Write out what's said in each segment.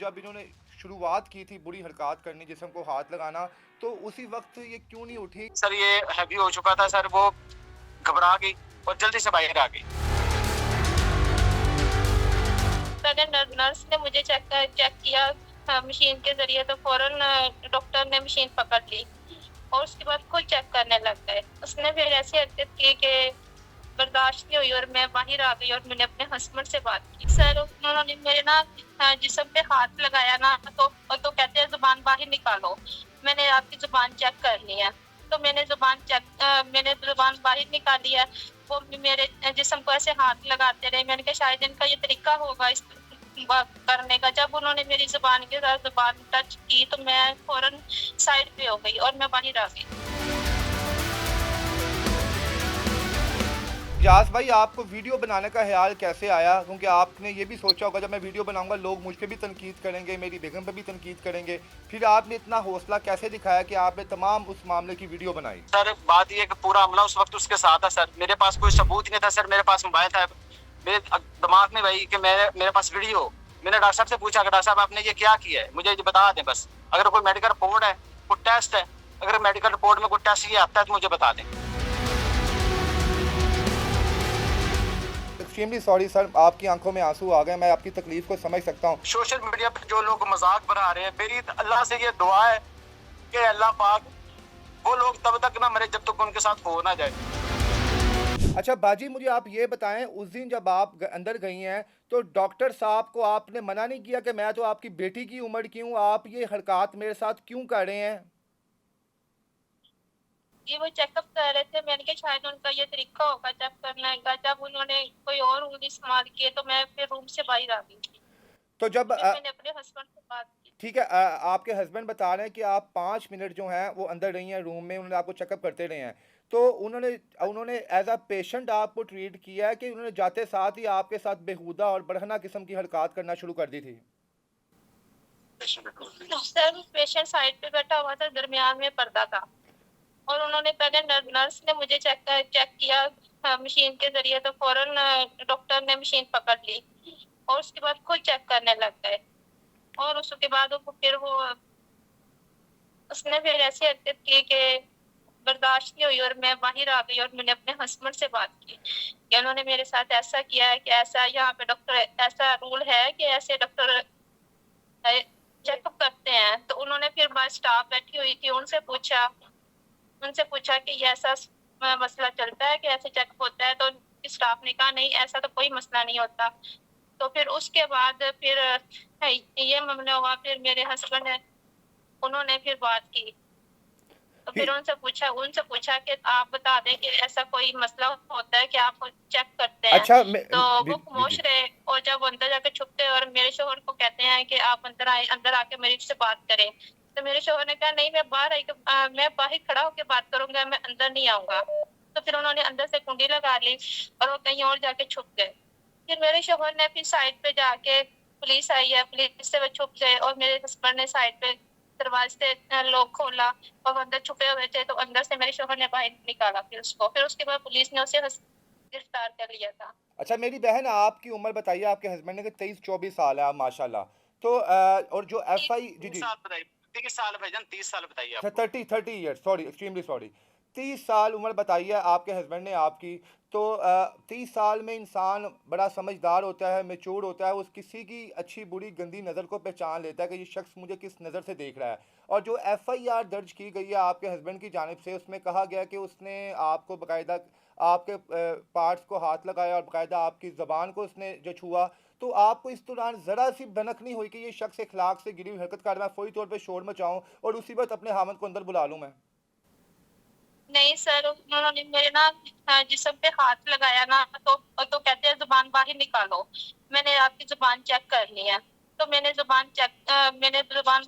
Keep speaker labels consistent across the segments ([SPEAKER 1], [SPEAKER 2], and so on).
[SPEAKER 1] जब इन्होंने शुरुआत की थी बुरी हरकत करनी, जिस्म को हाथ लगाना, तो उसी वक्त ये क्यों नहीं उठी?
[SPEAKER 2] सर ये हैवी हो चुका था सर, वो घबरा गई और जल्दी से बाहर आ गई।
[SPEAKER 3] पहले नर्स ने मुझे चेक किया मशीन के ज़रिए, तो फ़ौरन डॉक्टर ने मशीन पकड़ ली और उसके बाद खुद चेक करने लग गए। उसने फिर ऐसी हरकत की कि बर्दाश्त नहीं हुई और मैं बाहर आ गई और मैंने अपने हस्बैंड से बात की। सर उन्होंने मेरे ना जिस्म पे हाथ लगाया ना, तो कहते हैं ज़ुबान बाहर निकालो। मैंने आपकी ज़ुबान चेक करनी है, तो मैंने ज़ुबान बाहर निकाली है। वो मेरे जिस्म को ऐसे हाथ लगाते रहे। मैंने कहा शायद इनका ये तरीका होगा इस बात करने का। जब उन्होंने मेरी ज़ुबान के साथ ज़ुबान टच की, तो मैं फ़ौरन साइड पे हो गई और मैं बाहर आ गई।
[SPEAKER 1] यास भाई, आपको वीडियो बनाने का ख्याल कैसे आया? क्योंकि आपने ये भी सोचा होगा जब मैं वीडियो बनाऊंगा लोग मुझ पे भी तनकीद करेंगे, मेरी बेगम पे भी तनकीद करेंगे। फिर आपने इतना हौसला कैसे दिखाया कि आपने तमाम उस मामले की वीडियो बनाई?
[SPEAKER 2] सर बात ये कि पूरा अमला उस वक्त उसके साथ था सर। मेरे पास कोई सबूत नहीं था सर, मेरे पास मोबाइल था। मेरे दिमाग में वही कि मेरे पास वीडियो। मैंने डॉक्टर साहब से पूछा कि डॉक्टर साहब आपने ये क्या किया है, मुझे ये बता दें बस। अगर कोई मेडिकल रिपोर्ट है, कोई टेस्ट है, अगर मेडिकल रिपोर्ट में कोई टेस्ट ये आता है तो मुझे बता दें।
[SPEAKER 1] एक्सट्रीमली सॉरी सर, आपकी आंखों में आंसू आ गए, मैं आपकी तकलीफ को समझ सकता हूँ।
[SPEAKER 2] सोशल मीडिया पे जो लोग मजाक बना रहे हैं, मेरी अल्लाह से ये दुआ है कि अल्लाह पाक वो लोग तब तक ना मरे जब तक उनके साथ हो ना जाए।
[SPEAKER 1] अच्छा बाजी, मुझे आप ये बताएं, उस दिन जब आप अंदर गई हैं तो डॉक्टर साहब को आपने मना नहीं किया कि मैं तो आपकी बेटी की उम्र की हूँ, आप ये हरकत मेरे साथ क्यों कर रहे हैं?
[SPEAKER 3] ये वो चेकअप कर रहे थे। मैंने कहा शायद उनका ये तरीका होगा चेक करने का। जब उन्होंने कोई और उंगली इस्तेमाल की, तो मैं फिर रूम से बाहर आ गई।
[SPEAKER 1] तो जब
[SPEAKER 3] फिर मैंने अपने हस्बैंड से बात की।
[SPEAKER 1] ठीक है, आपके हस्बैंड बता रहे हैं कि आप 5 मिनट जो हैं वो अंदर रही हैं रूम में, उन्होंने आपको चेकअप करते रहे हैं। तो उन्होंने उन्होंने एज अ पेशेंट आपको ट्रीट किया है कि उन्होंने जाते साथ ही आपके साथ बेहुदा और बढ़हना किस्म की हरकत करना शुरू कर दी थी?
[SPEAKER 3] सर पेशेंट साइड पे बैठा हुआ था, दरमियान में पर्दा था और उन्होंने पहले नर्स ने मुझे चेक किया मशीन के ज़रिए, तो फ़ौरन डॉक्टर ने मशीन पकड़ ली और उसके बाद खुद चेक करने लग गए। और उसके बाद उसने फिर ऐसी हरकत की कि बर्दाश्त नहीं हुई और मैं बाहर आ गई और मैंने अपने हस्बैंड से बात की कि उन्होंने मेरे साथ ऐसा किया है, कि ऐसा यहाँ पे डॉक्टर ऐसा रूल है कि ऐसे डॉक्टर चेकअप करते हैं। तो उन्होंने फिर बाहर स्टाफ बैठी हुई थी, उनसे पूछा कि ये ऐसा मसला चलता है कि ऐसे चेकअप होता है? तो स्टाफ ने कहा नहीं, ऐसा तो कोई मसला नहीं होता। तो फिर उसके बाद फिर ये मामला हुआ। फिर मेरे हस्बैंड है, उन्होंने फिर बात की। तो फिर
[SPEAKER 1] फिर
[SPEAKER 3] उनसे पूछा कि आप बता दें कि ऐसा कोई मसला होता है कि आप चेक करते हैं?
[SPEAKER 1] अच्छा
[SPEAKER 3] तो
[SPEAKER 1] जी
[SPEAKER 3] वो
[SPEAKER 1] जी
[SPEAKER 3] खामोश
[SPEAKER 1] जी।
[SPEAKER 3] रहे और जब अंदर जाके छुपते और मेरे शोहर को कहते हैं कि आप अंदर आके मेरे से बात करें। तो मेरे शोहर ने कहा नहीं, मैं बाहर खड़ा होके बात करूँगा, मैं अंदर नहीं आऊँगा। तो फिर उन्होंने अंदर से कुंडी लगा ली और वो कहीं और जाके छुप गए। फिर मेरे शोहर ने फिर साइड पे जाके, पुलिस आई है, पुलिस से वो छुप गए और मेरे हस्बैंड ने साइड पे दरवाजे से लॉक खोला और वो अंदर छुपे हुए थे, तो अंदर से मेरे शोहर ने बाहर निकाला फिर उसको। फिर उसके बाद पुलिस ने उसे गिरफ्तार कर लिया था।
[SPEAKER 1] अच्छा मेरी बहन, आपकी उम्र बताइए, आपके हस्बैंड ने कि 23-24 साल है, आप माशाल्लाह। तो और जो एफ आई जी
[SPEAKER 2] तीस
[SPEAKER 1] जी,
[SPEAKER 2] साल बताइए, 30 साल भाईजान, 30 साल बताइए
[SPEAKER 1] अच्छा
[SPEAKER 2] आपको।
[SPEAKER 1] 30 ईयर्स, सॉरी एक्सट्रीमली सॉरी। 30 साल उम्र बताइए आपके हस्बैंड ने आपकी। तो 30 साल में इंसान बड़ा समझदार होता है, मेच्योर होता है, उस किसी की अच्छी बुरी गंदी नज़र को पहचान लेता है कि ये शख्स मुझे किस नज़र से देख रहा है। और जो FIR दर्ज की गई है आपके हस्बैंड की जानिब से, उसमें कहा गया कि उसने आपको बाकायदा आपके पार्ट्स को हाथ लगाया और बाकायदा आपकी ज़बान को उसने जो छुआ। तो आपको इस दौरान ज़रा सी भनक नहीं हुई कि ये शख्स इखलाक से गिरी हुई हरकत कर रहा है, फौरी तौर पे शोर मचाऊं और उसी वक्त अपने हामद को अंदर बुला लूं मैं?
[SPEAKER 3] नहीं सर, उन्होंने मेरे ना जिस्म पे हाथ लगाया ना, तो कहते हैं ज़ुबान बाहर निकालो। मैंने आपकी ज़ुबान चेक करनी है। तो मैंने ज़ुबान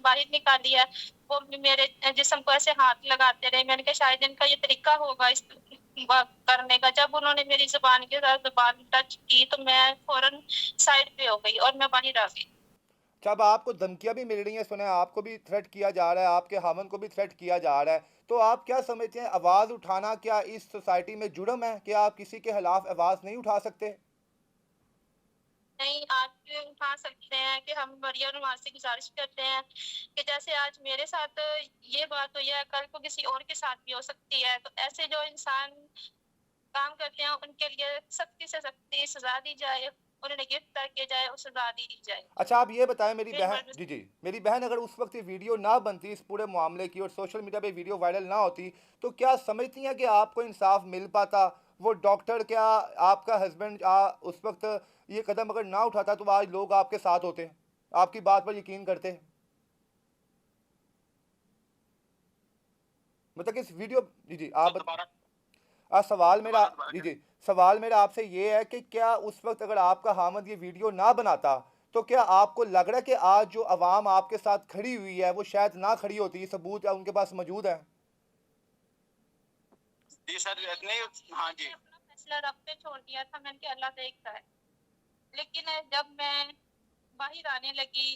[SPEAKER 3] बाहर निकाली है। वो मेरे जिस्म को ऐसे हाथ लगाते रहे। मैंने कहा शायद इनका ये तरीका होगा इस बात करने का। जब उन्होंने मेरी ज़ुबान के साथ ज़ुबान टच की, तो मैं फ़ौरन साइड पे हो गई और मैं बाहर आ गई।
[SPEAKER 1] जब आपको धमकियां भी मिल रही हैं, सुने आपको भी थ्रेट किया जा रहा है, आपके हामन को भी थ्रेट किया जा रहा है, तो आप क्या समझते हैं, आवाज़ उठाना क्या इस सोसाइटी में जुर्म है कि आप किसी के खिलाफ आवाज़ नहीं उठा सकते?
[SPEAKER 3] नहीं, आज भी उठा सकते हैं कि हम मरियम नवाज से गुजारिश करते हैं कि जैसे आज मेरे साथ ये बात हुई है, कल को किसी और के साथ भी हो सकती है। तो ऐसे जो इंसान काम करते हैं, उनके लिए सख्ती से सख्ती सज़ा दी जाए, उन्हें गिरफ्तार किया जाए और सज़ा दी जाए।
[SPEAKER 1] अच्छा आप ये बताएं मेरी
[SPEAKER 3] फिर
[SPEAKER 1] बहन,
[SPEAKER 3] मर्द
[SPEAKER 1] जी जी, मेरी बहन अगर उस वक्त ये वीडियो ना बनती इस पूरे मामले की और सोशल मीडिया पे वीडियो वायरल ना होती, तो क्या समझती हैं कि आपको इंसाफ मिल पाता? वो डॉक्टर, क्या आपका हस्बैंड उस वक्त ये कदम अगर ना उठाता तो आज लोग आपके साथ होते, आपकी बात पर यकीन करते? मतलब कि इस वीडियो, जी जी
[SPEAKER 2] तो
[SPEAKER 1] आप
[SPEAKER 2] दोबारा
[SPEAKER 1] सवाल मेरा,
[SPEAKER 2] दोबारा दोबारा
[SPEAKER 1] जी
[SPEAKER 2] क्या?
[SPEAKER 1] जी, सवाल मेरा आपसे ये है कि क्या उस वक्त अगर आपका हामिद ये वीडियो ना बनाता तो क्या आपको लग रहा है कि आज जो अवाम आपके साथ खड़ी हुई है वो शायद ना खड़ी होती? ये सबूत उनके पास मौजूद है।
[SPEAKER 2] जी सर, नहीं, हाँ जी।
[SPEAKER 3] मैंने अपना फैसला रब पे छोड़ दिया था, मैंने कहा अल्लाह देखता है। लेकिन जब मैं बाहर आने लगी,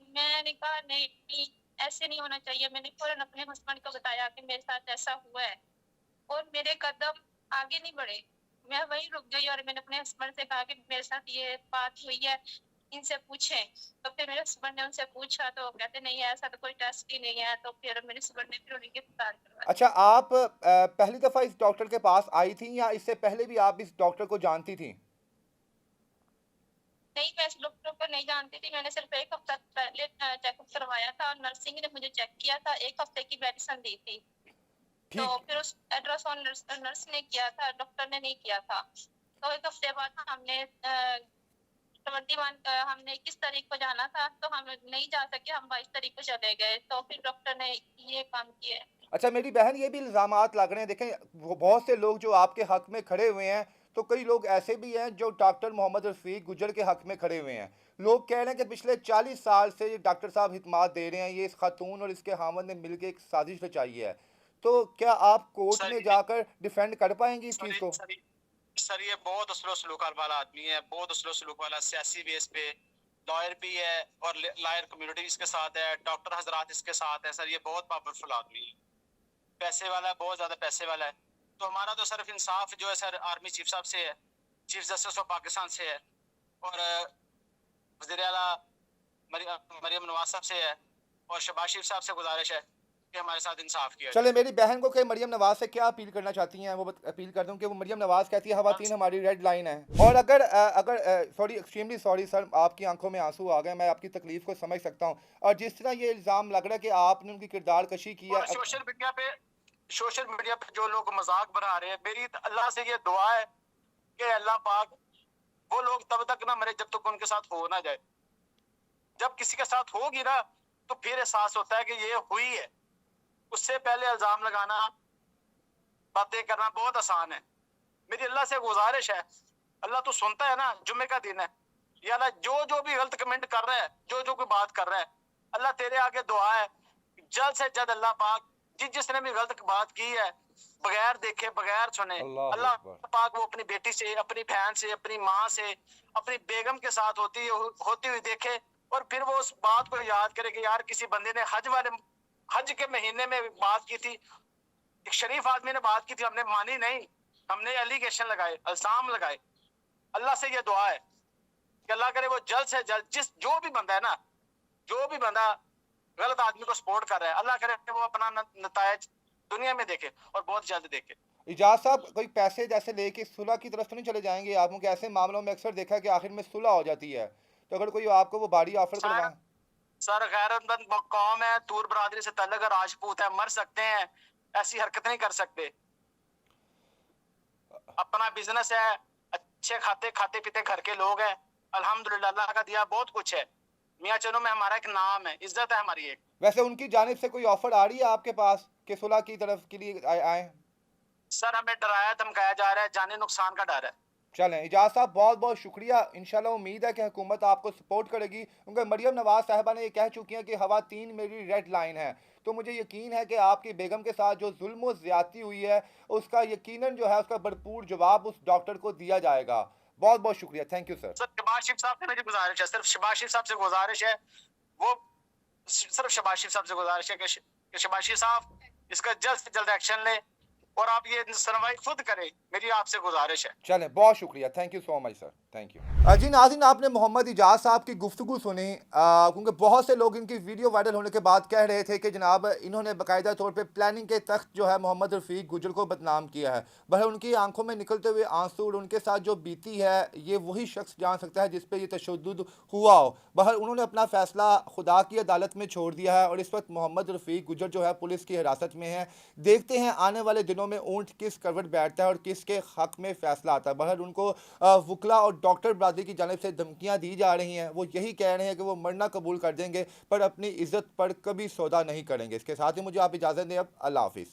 [SPEAKER 3] मैंने कहा नहीं, नहीं, ऐसे नहीं होना चाहिए। मैंने फौरन अपने हस्बैंड को बताया कि मेरे साथ ऐसा हुआ है और मेरे कदम आगे नहीं बढ़े। मैं वहीं रुक गई और मैंने अपने हस्बैंड से कहा कि मेरे साथ ये बात हुई है, इनसे पूछें। तो फिर मेरे हस्बैंड ने उनसे पूछा तो कहते नहीं है, ऐसा तो कोई टेस्ट ही नहीं है। तो फिर मेरे हस्बैंड ने फिर उन्हें गिरफ्तार करवा
[SPEAKER 1] अच्छा
[SPEAKER 3] दिया।
[SPEAKER 1] आप पहली दफ़ा इस डॉक्टर के पास आई थी या इससे पहले भी आप इस डॉक्टर को जानती थी?
[SPEAKER 3] नहीं, मैं इस डॉक्टर को नहीं जानती थी। मैंने सिर्फ 1 हफ्ता पहले चेकअप करवाया था और नर्सिंग ने मुझे चेक किया था, 1 हफ्ते की मेडिसिन दी थी। तो
[SPEAKER 1] ठीक।
[SPEAKER 3] फिर उस अल्ट्रासाउंड नर्स ने किया था, डॉक्टर ने नहीं किया था। तो 1 हफ्ते बाद हमने 21 हमने 21 तारीख को जाना था, तो हम नहीं जा सके, हम 22 तारीख को चले गए। तो फिर डॉक्टर ने ये काम किया है।
[SPEAKER 1] अच्छा मेरी बहन, ये भी इल्ज़ामात लग रहे हैं, देखें वो बहुत से लोग जो आपके हक में खड़े हुए हैं, तो कई लोग ऐसे भी हैं जो डॉक्टर मोहम्मद रफ़ीक गुजर के हक में खड़े हुए हैं। लोग कह रहे हैं कि पिछले 40 साल से ये डॉक्टर साहब हितमात दे रहे हैं, ये इस खातून और इसके हामद ने मिलकर एक साजिश रचाई है। तो क्या आप कोर्ट
[SPEAKER 2] सर
[SPEAKER 1] में
[SPEAKER 2] ये
[SPEAKER 1] जाकर डिफेंड कर पाएंगी इस
[SPEAKER 2] सर
[SPEAKER 1] चीज़
[SPEAKER 2] ये
[SPEAKER 1] को?
[SPEAKER 2] सर ये सर ये बहुत उसलो सलूक वाला आदमी है, बहुत उसलो सलूक वाला, सियासी बेस पे लॉयर भी है और लॉयर कम्युनिटी इसके साथ है, डॉक्टर हजरात इसके साथ है। सर ये बहुत पावरफुल आदमी है, पैसे वाला है, बहुत ज्यादा पैसे वाला है। तो हमारा तो सिर्फ इंसाफ जो है सर आर्मी चीफ साहब से है, चीफ जस्टिस ऑफ पाकिस्तान से है और वज़ीर आला मरियम नवाज साहब से है और शहबाज शरीफ साहब से गुजारिश है कि हमारे साथ इंसाफ किया
[SPEAKER 1] चले
[SPEAKER 2] जाए।
[SPEAKER 1] मेरी बहन को कि मरियम नवाज से क्या अपील करना चाहती हैं वो अपील कर दूं कि वो मरियम नवाज कहती है
[SPEAKER 2] हम
[SPEAKER 1] खवातीन हमारी रेड लाइन है। और अगर सॉरी, एक्सट्रीमली सॉरी सर, आपकी आंखों में आंसू आ गए, मैं आपकी तकलीफ को समझ सकता हूं। और जिस तरह ये इल्ज़ाम लग रहा है कि आपने उनकी किरदार कशी की
[SPEAKER 2] और
[SPEAKER 1] है,
[SPEAKER 2] सोशल मीडिया पे जो लोग मजाक बना रहे हैं, मेरी अल्लाह से ये दुआ है कि अल्लाह पाक वो लोग तब तक ना मरे जब तक उनके साथ हो ना जाए। जब किसी के साथ होगी ना तो फिर एहसास होता है कि ये हुई है। उससे पहले इल्जाम लगाना, बातें करना बहुत आसान है। मेरी अल्लाह से गुजारिश है, अल्लाह तो सुनता है ना, जुम्मे का दिन है, या अल्लाह जो भी गलत कमेंट कर रहा है, जो कोई बात कर रहा है, अल्लाह तेरे आगे दुआ है जल्द से जल्द अल्लाह पाक जिसने भी गलत बात की है, बगैर देखे बगैर सुने,
[SPEAKER 1] अल्लाह
[SPEAKER 2] अल्लाह
[SPEAKER 1] अकबर।
[SPEAKER 2] पाक वो अपनी बेटी से, अपनी बहन से, अपनी माँ से, अपनी बेगम के साथ होती हुई देखे और फिर वो उस बात को याद करे कि यार किसी बंदे ने हज के महीने में बात की थी, एक शरीफ आदमी ने बात की थी, हमने मानी नहीं, हमने एलिगेशन लगाए, इल्जाम लगाए। अल्लाह से ये दुआ है कि अल्लाह करे वो जल्द से जल्द जो भी बंदा है ना, जो भी बंदा गलत आदमी को सपोर्ट कर रहा है, अल्लाह करे वो अपना नतायज दुनिया में देखे और बहुत जल्द देखे।
[SPEAKER 1] इजाज साहब कोई पैसे जैसे लेके सुलह की तरफ तो नहीं चले जाएंगे आप? क्योंकि ऐसे मामलों में अक्सर देखा है कि आखिर में सुलह हो जाती है, तो अगर कोई आपको वो बाड़ी ऑफर
[SPEAKER 2] सर
[SPEAKER 1] करवाए?
[SPEAKER 2] सर गैरतमंद कौम है, तूर बरादरी से तल्लक है, राजपूत है, मर सकते हैं, ऐसी हरकत नहीं कर सकते। अपना बिजनेस है, अच्छे खाते पीते घर के लोग हैं, अल्हम्दुलिल्लाह अल्लाह का दिया बहुत कुछ है। मियाँ चलो में हमारा एक नाम है, इज्जत है हमारी एक।
[SPEAKER 1] वैसे उनकी जानिब से कोई ऑफर आ रही है आपके पास कि सुलह की तरफ के लिए आए?
[SPEAKER 2] सर हमें डराया धमकाया जा रहा है, जाने नुकसान का डर है।
[SPEAKER 1] चलें इजाज़ साहब, बहुत बहुत शुक्रिया। इंशाल्लाह उम्मीद है कि हुकूमत आपको सपोर्ट करेगी, क्योंकि मरियम नवाज़ साहिबा ने ये कह चुकी हैं कि खवातीन मेरी रेड लाइन है। तो मुझे यकीन है कि आपकी बेगम के साथ जो जुल्म और ज़्यादती हुई है उसका यकीनन जो है उसका भरपूर जवाब उस डॉक्टर को दिया जाएगा। बहुत बहुत शुक्रिया, thank you sir.
[SPEAKER 2] Sir Shehbaz Sharif साहब से मेरी गुजारिश है, सिर्फ शहबाज शरीफ साहब से गुजारिश है, वो सिर्फ शहबाज शरीफ साहब से गुजारिश है कि शहबाज शरीफ साहब इसका जल्द से जल्द एक्शन ले और आप ये सुनवाई खुद करें, मेरी आपसे गुजारिश है।
[SPEAKER 1] चलें, बहुत शुक्रिया, thank you so much sir, thank you. जी नाज़रीन, आपने मोहम्मद इजाज़ साहब की गुफ्तगू सुनी, क्योंकि बहुत से लोग इनकी वीडियो वायरल होने के बाद कह रहे थे कि जनाब इन्होंने बाकायदा तौर पे प्लानिंग के तख्त जो है मोहम्मद रफ़ीक गुजर को बदनाम किया है। बहर उनकी आंखों में निकलते हुए आंसू और उनके साथ जो बीती है ये वही शख्स जान सकता है जिस पे ये तशद्दुद हुआ हो। बहर उन्होंने अपना फ़ैसला खुदा की अदालत में छोड़ दिया है और इस वक्त मोहम्मद रफ़ीक गुजर जो है पुलिस की हिरासत में है। देखते हैं आने वाले दिनों में ऊँट किस करवट बैठता है और किसके हक़ में फ़ैसला आता है। बहर उनको वकला और डॉक्टर बरादरी की जानिब से धमकियाँ दी जा रही हैं। वो यही कह रहे हैं कि वो मरना कबूल कर देंगे पर अपनी इज़्ज़त पर कभी सौदा नहीं करेंगे। इसके साथ ही मुझे आप इजाज़त दें, अब अल्लाह हाफ़िज़।